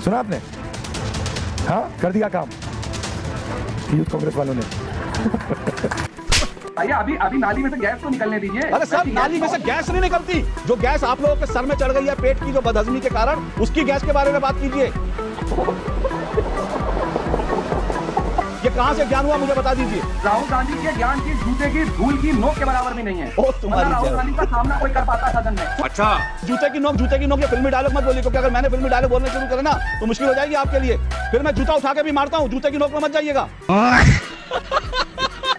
सुना आपने? हाँ, कर दिया काम यूथ कांग्रेस वालों ने। भैया अभी नाली में से गैस तो निकलने दीजिए। अरे सर, नाली में से गैस नहीं निकलती, जो गैस आप लोगों के सर में चढ़ गई है पेट की जो बदहजमी के कारण, उसकी गैस के बारे में बात कीजिए। ये कहां से ज्ञान हुआ मुझे बता दीजिए। राहुल गांधी के ज्ञान की जूते की धूल की नोक के बराबर भी नहीं है। राहुल गांधी का सामना कोई कर पाता सदन में। अच्छा, जूते की नोक ये फिल्मी डायलॉग मत बोलिए, क्योंकि अगर मैंने फिल्मी डायलॉग बोलने शुरू करे ना तो मुश्किल हो जाएगी आपके लिए। फिर मैं जूता उठा के भी मारता हूँ, जूते की नोक में मत जाइएगा।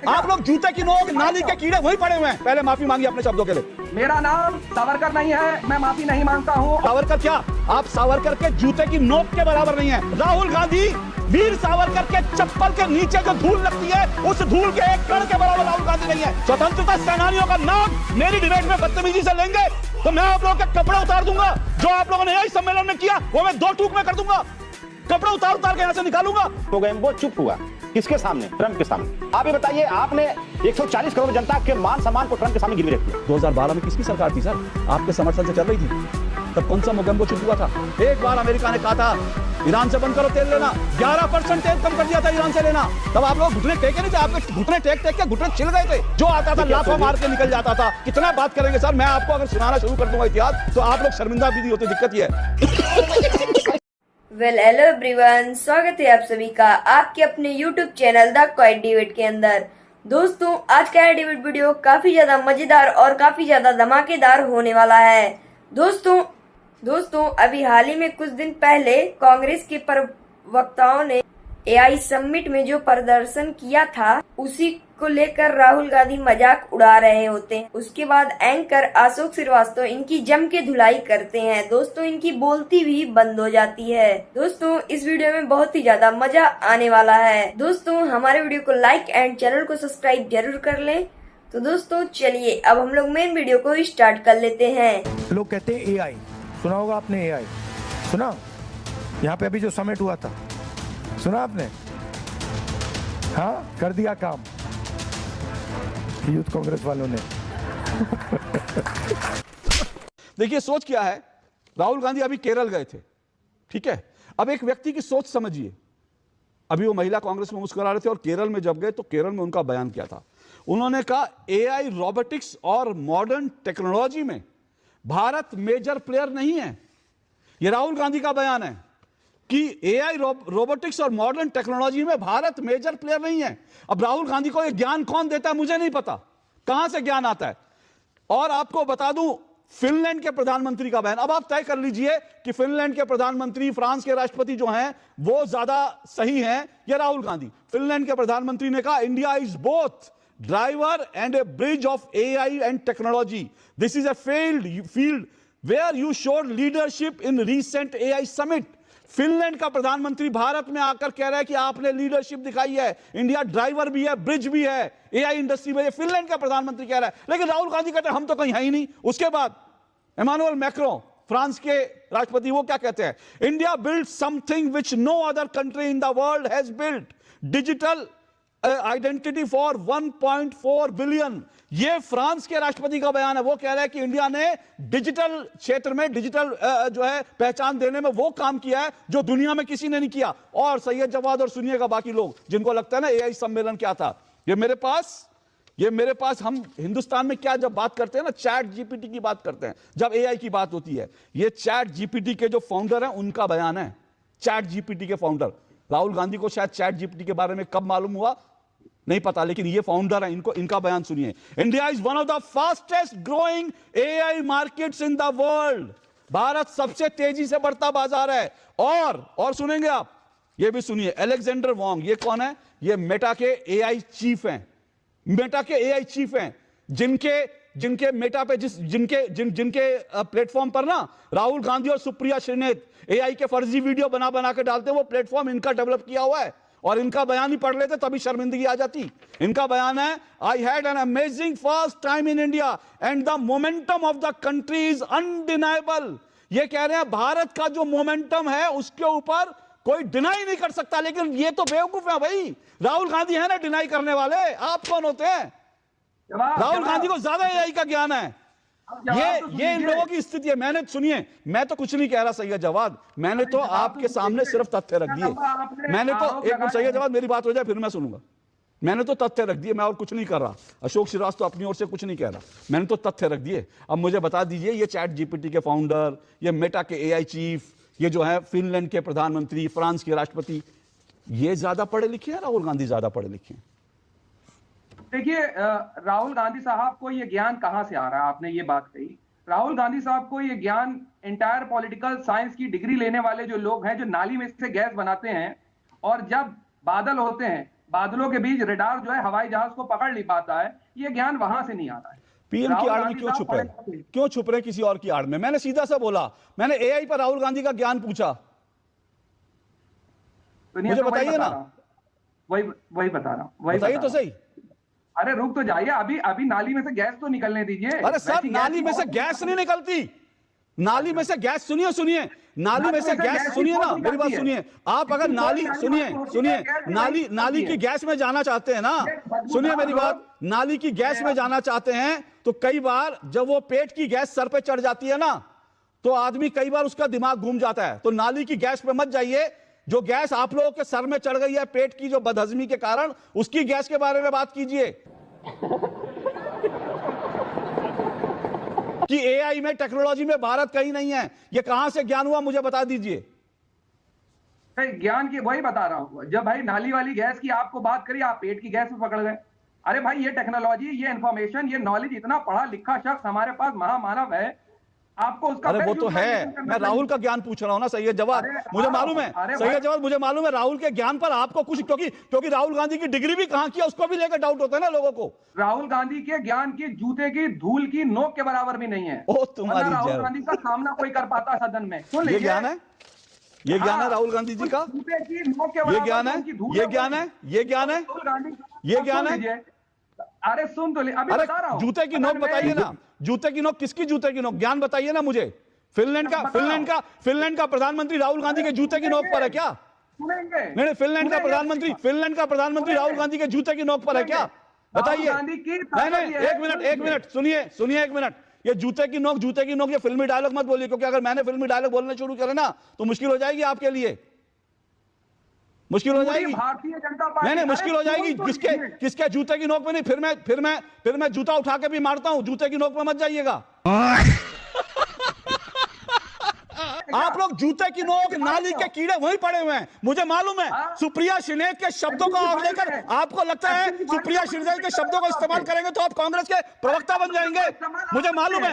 आप लोग जूते की नोक, नाली के कीड़े वहीं पड़े हुए हैं। पहले माफी मांगिए अपने शब्दों के लिए। मेरा नाम सावरकर नहीं है, मैं माफी नहीं मांगता हूँ। सावरकर क्या? आप सावरकर के जूते की नोक के बराबर नहीं है। राहुल गांधी वीर सावरकर के चप्पल के नीचे जो धूल लगती है, उस धूल के एक कण के बराबर राहुल गांधी नहीं है। स्वतंत्रता सेनानियों का नाम मेरी डिबेट में बदतमीजी से लेंगे तो मैं आप लोगों के कपड़े उतार दूंगा। जो आप लोगों ने यही सम्मेलन में किया वो मैं 2 टूक में कर दूंगा। कपड़े उतार के यहाँ से निकालूंगा। हो गए वो चुप हुआ। किसके सामने? ट्रंप के सामने। आप ये बताइए, आपने 140 करोड़ जनता के मान सम्मान को ट्रंप के सामने गिरवी रख दिया। 2012 में किसकी सरकार थी सर? आपके समर्थन से चल रही थी। तब कौन सा मोगेम्बो चुप हुआ था? एक बार अमेरिका ने कहा था ईरान से बंद करो तेल लेना, 11% तेल कम कर दिया था ईरान से लेना। तब आप लोग घुटने टेके नहीं थे, आपके घुटने टेक के घुटने छिल गए थे। जो आता था लाफा मार के निकल जाता था। कितना बात करेंगे सर? मैं आपको अगर सुनाना शुरू कर दूंगा इतिहास तो आप लोग शर्मिंदा भी नहीं होते। दिक्कत ये है। वेल हेलो एवरीवन, स्वागत है आप सभी का आपके अपने YouTube channel the quite debate के अंदर। दोस्तों, आज का डिबेट वीडियो काफी ज्यादा मजेदार और काफी ज्यादा धमाकेदार होने वाला है। दोस्तों अभी हाल ही में कुछ दिन पहले कांग्रेस के प्रवक्ताओं ने AI समिट में जो प्रदर्शन किया था उसी को लेकर राहुल गांधी मजाक उड़ा रहे होते हैं। उसके बाद एंकर अशोक श्रीवास्तव इनकी जम के धुलाई करते हैं। दोस्तों, इनकी बोलती भी बंद हो जाती है। दोस्तों, इस वीडियो में बहुत ही ज्यादा मजा आने वाला है। दोस्तों, हमारे वीडियो को लाइक एंड चैनल को सब्सक्राइब जरूर कर लें। तो दोस्तों चलिए अब हम लोग मेन वीडियो को स्टार्ट कर लेते हैं। लोग कहते हैं AI, सुना होगा आपने AI? सुना? यहाँ पे अभी जो समिट हुआ था, सुना आपने? हाँ, कर दिया काम यूथ कांग्रेस वालों ने। देखिए सोच क्या है। राहुल गांधी अभी केरल गए थे, ठीक है? अब एक व्यक्ति की सोच समझिए। अभी वो महिला कांग्रेस में मुस्कुरा रहे थे और केरल में जब गए तो केरल में उनका बयान क्या था? उन्होंने कहा AI, रोबोटिक्स और मॉडर्न टेक्नोलॉजी में भारत मेजर प्लेयर नहीं है। यह राहुल गांधी का बयान है कि AI, रोबोटिक्स और मॉडर्न टेक्नोलॉजी में भारत मेजर प्लेयर नहीं है। अब राहुल गांधी को यह ज्ञान कौन देता है मुझे नहीं पता, कहां से ज्ञान आता है। और आपको बता दूं, फिनलैंड के प्रधानमंत्री का बयान। अब आप तय कर लीजिए कि फिनलैंड के प्रधानमंत्री, फ्रांस के राष्ट्रपति जो हैं वो ज्यादा सही हैं या राहुल गांधी। फिनलैंड के प्रधानमंत्री ने कहा India is both driver and a bridge of AI and technology. This is a field where you showed leadership in recent AI summit. Finland का प्रधानमंत्री भारत में आकर कह रहा है कि आपने लीडरशिप दिखाई है, इंडिया ड्राइवर भी है, ब्रिज भी है AI इंडस्ट्री में। फिनलैंड का प्रधानमंत्री कह रहा है, लेकिन राहुल गांधी कहते हैं हम तो कहीं है ही नहीं। उसके बाद इमानुएल मैक्रोन, फ्रांस के राष्ट्रपति, वो क्या कहते हैं? India build something which no other country in the world has built, digital identity for 1.4 billion. ये फ्रांस के राष्ट्रपति का बयान है। वो कह रहा है कि इंडिया ने डिजिटल क्षेत्र में, डिजिटल जो है पहचान देने में वो काम किया है जो दुनिया में किसी ने नहीं किया। और सैयद जवाद और सुनिएगा बाकी लोग जिनको लगता है ना AI सम्मेलन क्या था। ये मेरे पास हम हिंदुस्तान में क्या जब बात करते हैं ना, चैट GPT की बात करते हैं जब AI की बात होती है। ये चैट GPT के जो फाउंडर हैं उनका बयान है। चैट GPT के फाउंडर राहुल गांधी को शायद चैट GPT के बारे में कब मालूम हुआ नहीं पता, लेकिन ये फाउंडर है, इनका बयान सुनिए। India is one of the fastest growing AI markets in the world. Bharat सबसे तेजी से बढ़ता बाजार है। और सुनेंगे आप, ये भी सुनिए, अलेक्जेंडर वोंग, ये कौन है? ये मेटा के AI चीफ हैं। मेटा के AI चीफ हैं जिनके मेटा पे जिनके प्लेटफॉर्म पर ना राहुल गांधी और सुप्रिया श्रीनेत AI के फर्जी वीडियो बना के डालते हैं। वो प्लेटफॉर्म इनका डेवलप किया हुआ है। और इनका बयान ही पढ़ लेते तभी शर्मिंदगी आ जाती। इनका बयान है, I had an amazing first time in India and the momentum of the country is undeniable. ये कह रहे हैं भारत का जो मोमेंटम है उसके ऊपर कोई डिनाई नहीं कर सकता। लेकिन ये तो बेवकूफ है भाई, राहुल गांधी है ना डिनाई करने वाले, आप कौन होते हैं? राहुल गांधी को ज्यादा AI का ज्ञान है। ये इन लोगों की स्थिति है। मैंने सुनिए, मैं तो कुछ नहीं कह रहा सैयद जवाद, मैंने तो आपके सामने सिर्फ तथ्य रख दिए। मैंने तो एक मिनट सैयद जवाद, मेरी बात हो जाए फिर मैं सुनूंगा। मैंने तो तथ्य रख दिए, मैं और कुछ नहीं कर रहा। अशोक श्रीवास्तव अपनी ओर से कुछ नहीं कह रहा, मैंने तो तथ्य रख दिए। अब मुझे बता दीजिए, ये चैट जीपीटी के फाउंडर, ये मेटा के एआई चीफ, ये जो है फिनलैंड के प्रधानमंत्री, फ्रांस के राष्ट्रपति, ये ज्यादा पढ़े लिखे हैं, राहुल गांधी ज्यादा पढ़े लिखे हैं? देखिए, राहुल गांधी साहब को ये ज्ञान कहां से आ रहा है? आपने ये बात कही, राहुल गांधी साहब को ये ज्ञान एंटायर पॉलिटिकल साइंस की डिग्री लेने वाले जो लोग हैं, जो नाली में से गैस बनाते हैं और जब बादल होते हैं, बादलों के बीच रडार जो है हवाई जहाज को पकड़ नहीं पाता है, ये ज्ञान वहां से नहीं आ रहा है। पीएम की आड़ में क्यों छुप रहे, क्यों छुप रहे किसी और की आड़ में? मैंने सीधा सा बोला, मैंने एआई पर राहुल गांधी का ज्ञान पूछा, मुझे बताइए ना। वही बता रहा हूं, बताइए तो सही। अरे रुक तो जाइए, अभी नाली में से गैस तो निकलने दीजिए। अरे सर, नाली में से गैस नहीं निकलती, नाली में से गैस, सुनिए नाली में से गैस, सुनिए ना मेरी बात सुनिए। आप अगर नाली, सुनिए नाली की गैस में जाना चाहते हैं ना, सुनिए मेरी बात, नाली की गैस में जाना चाहते हैं तो कई बार जब वो पेट की गैस सर पे चढ़ जाती है ना, तो आदमी कई बार उसका दिमाग घूम जाता है। तो नाली की गैस पे मत जाइए, जो गैस आप लोगों के सर में चढ़ गई है पेट की जो बदहजमी के कारण, उसकी गैस के बारे में बात कीजिए। कि एआई में, टेक्नोलॉजी में भारत कहीं नहीं है, ये कहां से ज्ञान हुआ मुझे बता दीजिए। ज्ञान की वही बता रहा हूं, जब भाई नाली वाली गैस की आपको बात करी, आप पेट की गैस में पकड़ गए। अरे भाई, ये टेक्नोलॉजी, ये इंफॉर्मेशन, ये नॉलेज, इतना पढ़ा लिखा शख्स हमारे पास महामानव है, आपको उसका अरे वो तो है, मैं राहुल का ज्ञान पूछ रहा हूं ना सैयद जवाद, मुझे मालूम है सैयद जवाद, मुझे मालूम है राहुल के ज्ञान पर आपको कुछ, क्योंकि राहुल गांधी की डिग्री भी कहां किया उसको भी लेकर डाउट होता है ना लोगों को। राहुल गांधी के ज्ञान की जूते की धूल की नोक के बराबर भी नहीं है। ओ तुम्हारी राहुल गांधी का सामना कोई कर पाता सदन में? ये ज्ञान है, ये ज्ञान है राहुल गांधी जी का, ये ज्ञान है, ये ज्ञान है, ये ज्ञान है, ये ज्ञान है। अरे सुन तो ले, अभी बता रहा हूं। जूते की नोक बताइए ना, जूते की नोक, किसकी जूते की नोक? ज्ञान बताइए ना मुझे। फिनलैंड का प्रधानमंत्री राहुल गांधी के जूते की नोक पर है क्या? नहीं, फिनलैंड का प्रधानमंत्री राहुल गांधी के जूते की नोक पर है क्या? बताइए। नहीं, एक मिनट सुनिए एक मिनट। ये जूते की नोक ये फिल्मी डायलॉग मत बोलिए, क्योंकि अगर मैंने फिल्मी डायलॉग बोलने शुरू करे ना तो मुश्किल हो जाएगी आपके लिए, मुश्किल हो जाएगी। भारतीय जनता पार्टी, नहीं मुश्किल हो जाएगी। किसके जूते की नोक में नहीं, फिर मैं जूता उठा के भी मारता हूं, जूते की नोक में मत जाइएगा। आप लोग जूते की नोक, नाली के कीड़े वहीं पड़े हुए हैं, मुझे मालूम है। सुप्रिया श्रीनेत के शब्दों को आप लेकर, आपको लगता है सुप्रिया श्रीनेत के शब्दों को इस्तेमाल करेंगे तो आप कांग्रेस के प्रवक्ता बन जाएंगे? मुझे मालूम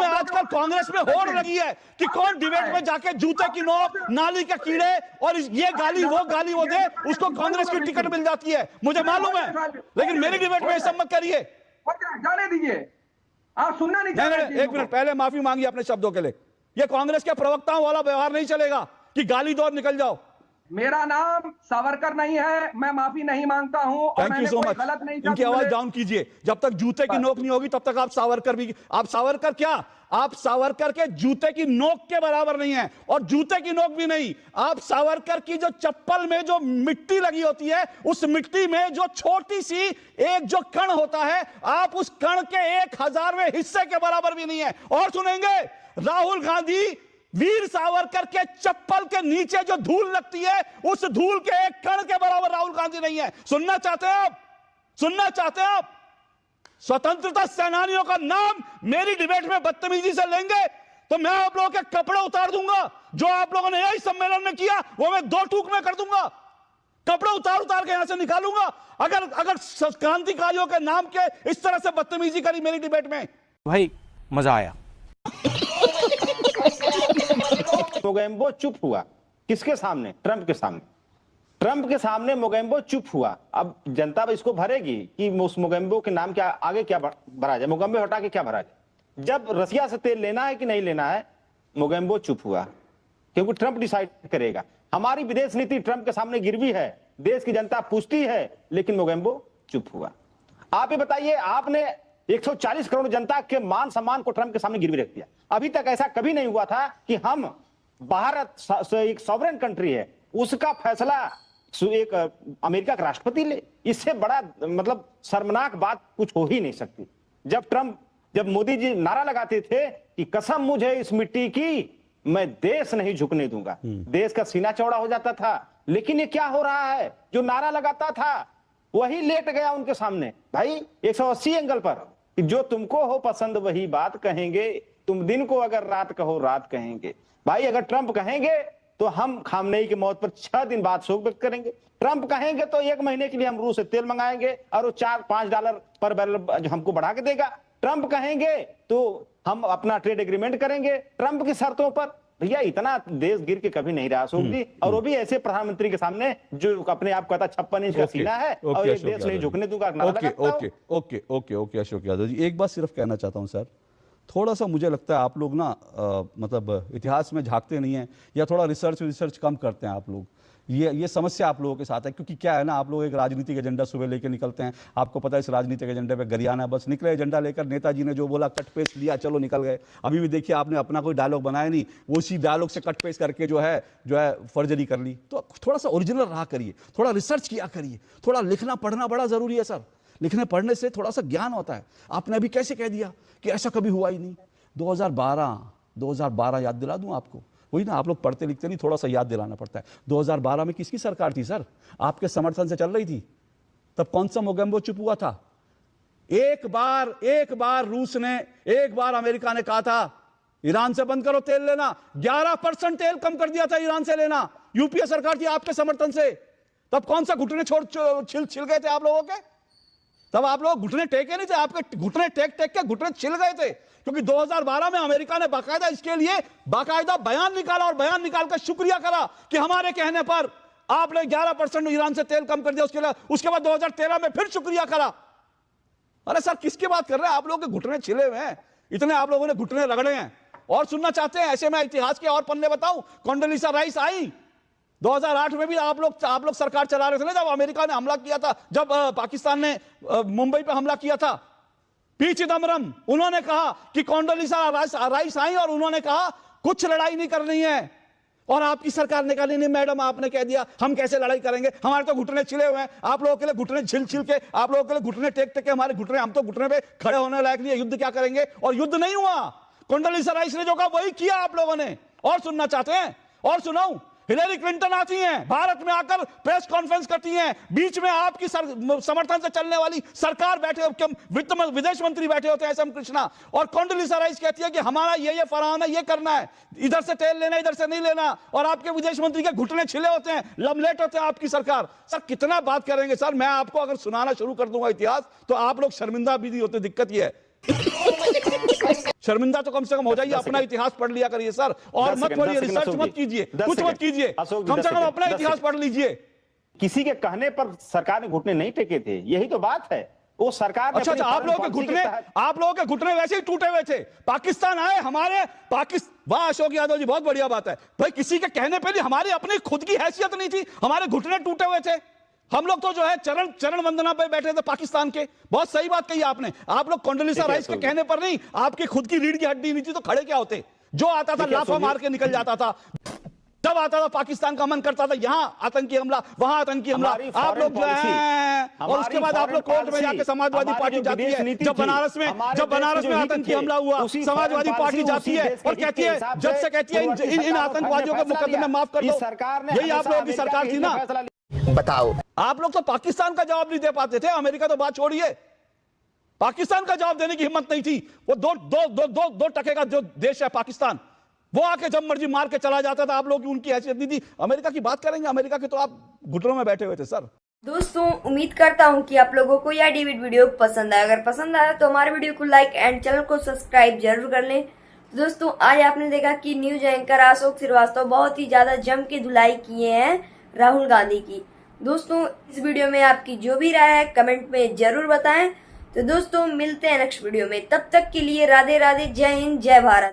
है आजकल कांग्रेस में होड़ लगी है कि कौन डिबेट में जाके जूते की नोक, नाली के कीड़े और ये गाली वो दे, उसको कांग्रेस की टिकट मिल जाती है, मुझे मालूम है। लेकिन मेरी डिबेट में ऐसा मत करिए, जाने दीजिए, आप सुनना नहीं चाहते। एक मिनट, पहले माफी मांगी अपने शब्दों के लिए। ये कांग्रेस के प्रवक्ताओं वाला व्यवहार नहीं चलेगा कि गाली दो और निकल जाओ। मेरा नाम सावरकर नहीं है, मैं माफी नहीं मांगता हूं। Thank you so much. इनकी आवाज डाउन कीजिए, जब तक जूते की नोक नहीं होगी तब तक आप सावरकर क्या, आप सावरकर के जूते की नोक के बराबर नहीं है, और जूते की नोक भी नहीं। आप सावरकर की जो चप्पल में जो मिट्टी लगी होती है, उस मिट्टी में जो छोटी सी एक जो कण होता है, आप उस कण के 1000वें हिस्से के बराबर भी नहीं है। और सुनेंगे, राहुल गांधी वीर सावरकर के चप्पल के नीचे जो धूल लगती है, उस धूल के एक कण के बराबर राहुल गांधी नहीं है। सुनना चाहते हैं आप? स्वतंत्रता सेनानियों का नाम मेरी डिबेट में बदतमीजी से लेंगे तो मैं आप लोगों के कपड़े उतार दूंगा। जो आप लोगों ने यही सम्मेलन में किया वो मैं 2 टूक में कर दूंगा, कपड़े उतार के यहां से निकालूंगा अगर क्रांतिकारियों के नाम के इस तरह से बदतमीजी करी मेरी डिबेट में। भाई मजा आया। मोगेम्बो चुप हुआ, किसके सामने? ट्रंप के सामने मोगेम्बो चुप हुआ। अब जनता इसको भरेगी कि उस मोगेम्बो के नाम क्या आगे क्या भरा जाए, मोगेम्बो हटा के क्या भरा जाए। जब रसिया से तेल लेना है कि नहीं लेना है, मोगेम्बो चुप हुआ, क्योंकि ट्रंप डिसाइड करेगा। हमारी विदेश नीति ट्रंप के सामने गिरवी है, देश की जनता पूछती है, लेकिन मोगेम्बो चुप हुआ। आप ये बताइए, आपने 140 करोड़ जनता के मान सम्मान को ट्रंप के सामने गिरवी रख दिया। अभी तक ऐसा कभी नहीं हुआ था कि हम भारत एक सॉवरेन कंट्री है, उसका फैसला एक अमेरिका का राष्ट्रपति ले। इससे बड़ा मतलब शर्मनाक बात कुछ हो ही नहीं सकती। जब ट्रंप जब मोदी जी नारा लगाते थे कि कसम मुझे इस मिट्टी की, मैं देश नहीं झुकने दूंगा, देश का सीना चौड़ा हो जाता था। लेकिन ये क्या हो रहा है, जो नारा लगाता था वही लेट गया उनके सामने भाई 180 एंगल पर, कि जो तुमको हो पसंद वही बात कहेंगे, तुम दिन को अगर रात कहो रात कहेंगे। भाई अगर ट्रंप कहेंगे तो हम खामनेई की मौत पर 6 दिन बाद शोक व्यक्त करेंगे। ट्रंप कहेंगे तो 1 महीने के लिए हम रूस से तेल मंगाएंगे और वो $4-5 पर बैरल हमको बढ़ा के देगा। ट्रंप कहेंगे तो हम अपना ट्रेड एग्रीमेंट करेंगे ट्रंप की शर्तों पर। भैया इतना देश गिर के कभी नहीं रहा अशोक जी, और वो भी ऐसे प्रधानमंत्री के सामने जो अपने आप कहता 56 इंच का सीना है और एक देश नहीं झुकने दूंगा। ओके अशोक यादव जी, एक बात सिर्फ कहना चाहता हूं सर, थोड़ा सा मुझे लगता है आप लोग ना मतलब इतिहास में झांकते नहीं हैं या थोड़ा रिसर्च कम करते हैं आप लोग। ये समस्या आप लोगों के साथ है, क्योंकि क्या है ना, आप लोग एक राजनीतिक एजेंडा सुबह लेकर निकलते हैं, आपको पता है इस राजनीतिक एजेंडे पे गरियाना, बस निकले एजेंडा लेकर, नेताजी ने जो बोला कट पेस्ट लिया, चलो निकल गए। अभी भी देखिए आपने अपना कोई डायलॉग बनाया नहीं, वो उसी डायलॉग से कट पेस्ट करके जो है फर्जरी कर ली। तो थोड़ा सा ओरिजिनल रहा करिए, थोड़ा रिसर्च किया करिए, थोड़ा लिखना पढ़ना बड़ा जरूरी है सर। लिखने पढ़ने से थोड़ा सा ज्ञान होता है। आपने अभी कैसे कह दिया कि ऐसा कभी हुआ ही नहीं। 2012 याद दिला दूं आपको, वही ना, आप लोग पढ़ते लिखते नहीं, थोड़ा सा याद दिलाना पड़ता है। 2012 में किसकी सरकार थी सर? आपके समर्थन से चल रही थी। तब कौन सा मोगेम्बो चुप हुआ था? एक बार रूस ने, एक बार अमेरिका ने कहा था ईरान से बंद करो तेल लेना, 11% तेल कम कर दिया था ईरान से लेना। यूपीए सरकार थी आपके समर्थन से। तब कौन सा घुटने छिल गए थे आप लोगों के? तब आप लोग घुटने टेके नहीं थे, आपके घुटने टेक के घुटने छिल गए थे, क्योंकि 2012 में अमेरिका ने बाकायदा इसके लिए बाकायदा बयान निकाला और बयान निकालकर शुक्रिया करा कि हमारे कहने पर आपने 11% ईरान से तेल कम कर दिया। उसके बाद 2013 में फिर शुक्रिया करा। अरे सर किसकी बात कर रहे हैं? आप लोग के घुटने छिले हुए हैं, इतने आप लोगों ने घुटने रगड़े हैं। और सुनना चाहते हैं ऐसे में इतिहास के और पन्ने बताऊं? कोंडोलीसा राइस आई 2008 में भी आप लोग सरकार चला रहे थे ना, जब अमेरिका ने हमला किया था, जब पाकिस्तान ने मुंबई पे हमला किया था। पी चिदम्बरम, उन्होंने कहा कि कोंडोलीसा राइस आई और उन्होंने कहा कुछ लड़ाई नहीं करनी है, और आपकी सरकार ने कहा नहीं मैडम, आपने कह दिया, हम कैसे लड़ाई करेंगे, हमारे तो घुटने छिले हुए हैं। आप लोगों के लिए घुटने छिल के, आप लोगों के लिए घुटने टेक के हमारे घुटने, हम तो घुटने पे खड़े होने लायक नहीं है। युद्ध क्या करेंगे? और युद्ध नहीं हुआ। कोंडोलीसा राइस ने जो कहा वही किया आप लोगों ने। और सुनना चाहते हैं? और सुनाऊं? हिलेरी क्लिंटन आती हैं, भारत में आकर प्रेस कॉन्फ्रेंस करती हैं, बीच में आपकी समर्थन से चलने वाली सरकार बैठे, विदेश मंत्री बैठे होते हैं एस एम कृष्णा, और कोंडोलीसा राइस कहती है कि हमारा ये फरमान है, ये करना है, इधर से तेल लेना, इधर से नहीं लेना, और आपके विदेश मंत्री के घुटने छिले होते हैं, लमलेट होते हैं आपकी सरकार। सर कितना बात करेंगे सर? मैं आपको अगर सुनाना शुरू कर दूंगा इतिहास तो आप लोग शर्मिंदा भी नहीं होते। दिक्कत ये है शर्मिंदा तो कम से कम हो जाइए, अपना इतिहास पढ़ लिया करिए सर, और मत पढ़िए, रिसर्च मत कीजिए, कुछ मत कीजिए, कम से कम अपना इतिहास पढ़ लीजिए। किसी के कहने पर सरकार ने घुटने नहीं टेके थे, यही तो बात है। वो सरकार ने अच्छा, आप लोगों के घुटने वैसे ही टूटे हुए थे। पाकिस्तान आए हमारे, वाह अशोक यादव जी, बहुत बढ़िया बात है भाई। किसी के कहने पर हमारी अपनी खुद की हैसियत नहीं थी, हमारे घुटने टूटे हुए थे। हम लोग तो जो है चरण वंदना पे बैठे थे पाकिस्तान के। बहुत सही बात कही आपने। आप लोग कोंडोलीसा राइस के कहने पर नहीं, आपकी खुद की रीढ़ की हड्डी नहीं थी तो खड़े क्या होते? जो आता था लाफा मार के निकल जाता था। जब आता था पाकिस्तान का मन करता था यहां आतंकी हमला, वहां आतंकी हमला, आप लोग जो है, और उसके बाद आप लोग कोर्ट में जाके समाजवादी पार्टी जाती है। जब बनारस में आतंकी हमला हुआ, समाजवादी पार्टी जाती है और कहती है, जज से कहती है इन आतंकवादियों के मुकदमे माफ कर दो। यही आप लोगों की सरकार थी ना? बताओ, आप लोग तो पाकिस्तान का जवाब नहीं दे पाते थे। अमेरिका तो बात छोड़िए, पाकिस्तान का जवाब देने की हिम्मत नहीं थी। वो दो टके का जो देश है पाकिस्तान, वो आके जब मर्जी मार के चला जाता था। आप लोग की उनकी हैसियत नहीं थी। अमेरिका की बात करेंगे, अमेरिका के तो आप घुटनों में बैठे हुए थे सर। दोस्तों उम्मीद करता हूँ कि आप लोगों को यह डेविड वीडियो पसंद आया। अगर पसंद आया तो हमारे वीडियो को लाइक एंड चैनल को सब्सक्राइब जरूर कर लें। दोस्तों आज आपने देखा कि न्यूज एंकर अशोक श्रीवास्तव बहुत ही ज्यादा जम के धुलाई किए हैं राहुल गांधी की। दोस्तों इस वीडियो में आपकी जो भी राय है कमेंट में जरूर बताएं। तो दोस्तों मिलते हैं नेक्स्ट वीडियो में, तब तक के लिए राधे राधे, जय हिंद, जय भारत।